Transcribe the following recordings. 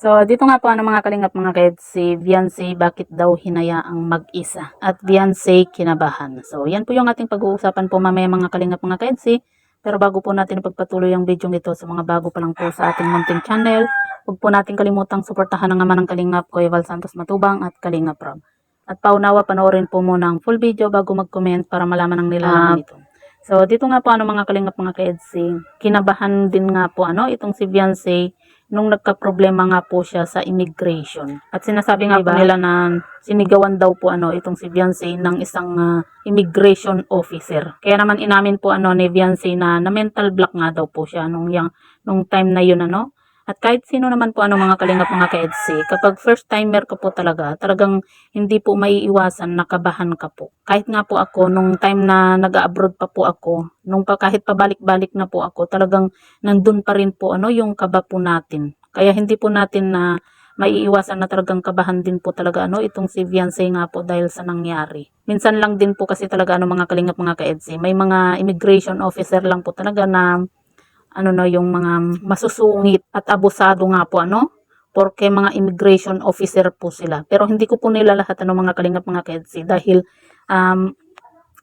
So, dito nga po mga kalingap mga kaed, si Beyonce bakit daw hinayaang mag-isa at Beyonce kinabahan. So, yan po yung ating pag-uusapan po mamaya mga kalingap mga kaed. Pero bago po natin ipagpatuloy ang video ito sa mga bago pa lang po sa ating munting channel, huwag po natin kalimutang suportahan ang ama ng kalingap Kuya Val Santos Matubang at Kalingap Rob. At paunawa panoorin po muna ang full video bago mag-comment para malaman ang nilalaman ito. So, dito nga po mga kalingap mga kaed, kinabahan din nga po itong si Beyonce nung nagka-problema nga po siya sa immigration. At sinasabi nga po nila na sinigawan daw po itong si Beyonce ng isang immigration officer. Kaya naman inamin po ni Beyonce na mental block nga daw po siya nung time na yun At kahit sino naman po mga kalingap mga ka-EDC, kapag first timer ka po talagang hindi po maiiwasan nakabahan ka po. Kahit nga po ako nung time na nag-abroad pa po ako, kahit pabalik-balik na po ako, talagang nandun pa rin po yung kaba po natin. Kaya hindi po natin na maiiwasan na talagang kabahan din po talaga itong si Beyonce nga po dahil sa nangyari. Minsan lang din po kasi talaga mga kalingap mga ka-EDC, may mga immigration officer lang po talaga na yung mga masusungit at abusado nga po porque mga immigration officer po sila. Pero hindi ko po nila lahat mga kalingap mga ka-EDC dahil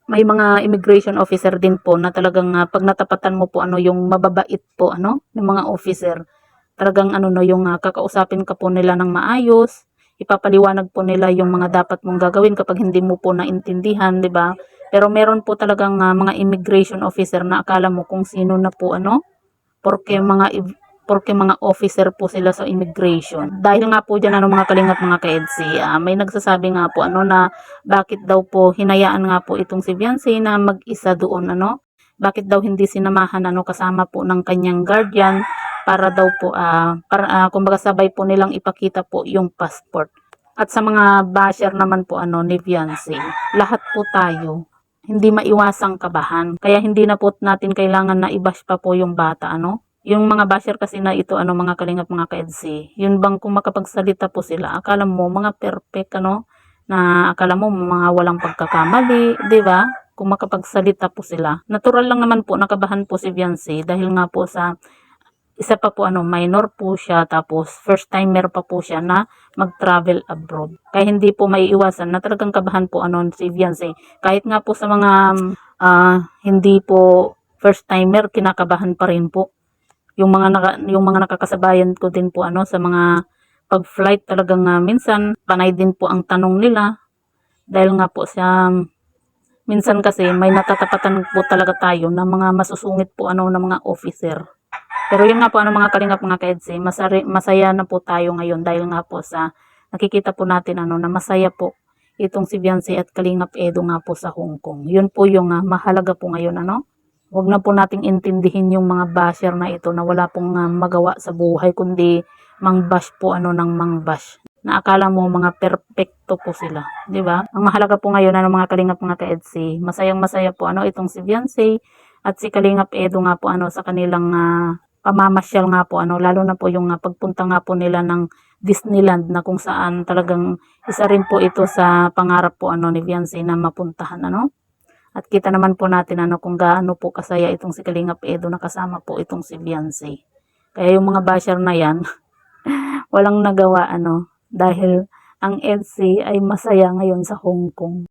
may mga immigration officer din po na talagang pag natapatan mo po yung mababait po ng mga officer, talagang yung kakausapin ka po nila ng maayos, ipapaliwanag po nila yung mga dapat mong gagawin kapag hindi mo po naintindihan, di ba? Pero meron po talagang mga immigration officer na akala mo kung sino na po porque mga officer po sila sa immigration. Dahil nga po diyan mga kalingap mga ka-EDC, may nagsasabi nga po na bakit daw po hinayaan nga po itong si Beyonce na mag-isa doon bakit daw hindi sinamahan kasama po ng kanyang guardian para daw po kumbaga sabay po nilang ipakita po yung passport. At sa mga basher naman po ni Beyonce, lahat po tayo hindi maiwasang kabahan. Kaya hindi na po natin kailangan na i-bash pa po yung bata Yung mga basher kasi na ito mga kalingap mga ka-EDC, yun bang kung makapagsalita po sila, akala mo mga perfect na akala mo mga walang pagkakamali, 'di ba? Kung makapagsalita po sila. Natural lang naman po nakabahan po si Beyonce dahil nga po sa isa pa po minor po siya, tapos first timer pa po siya na mag-travel abroad. Kaya hindi po maiiwasan na talagang kabahan po si Beyonce. Kahit nga po sa mga hindi po first timer, kinakabahan pa rin po. Yung mga nakakasabayan ko din po sa mga pag-flight talagang minsan panay din po ang tanong nila dahil nga po sa minsan kasi may natatapatan po talaga tayo na mga masusungit po na mga officer. Pero yun nga po mga kalingap mga ka-EDC, masaya na po tayo ngayon dahil nga po sa nakikita po natin na masaya po itong si Beyonce at Kalingap Edo nga po sa Hong Kong. Yun po yung mahalaga po ngayon Huwag na po nating intindihin yung mga basher na ito na wala pong magawa sa buhay kundi mang-bash po ng mang-bash. Na akala mo mga perpekto po sila, 'di ba? Ang mahalaga po ngayon mga kalingap mga ka-EDC, masayang-masaya po itong si Beyonce at si Kalingap Edo nga po sa kanilang pamamasyal nga po lalo na po yung pagpunta nga po nila ng Disneyland na kung saan talagang isa rin po ito sa pangarap po ni Beyonce na mapuntahan At kita naman po natin kung gaano po kasaya itong si Kalingap Edo na kasama po itong si Beyonce. Kaya yung mga basher na yan walang nagawa dahil ang EDC ay masaya ngayon sa Hong Kong.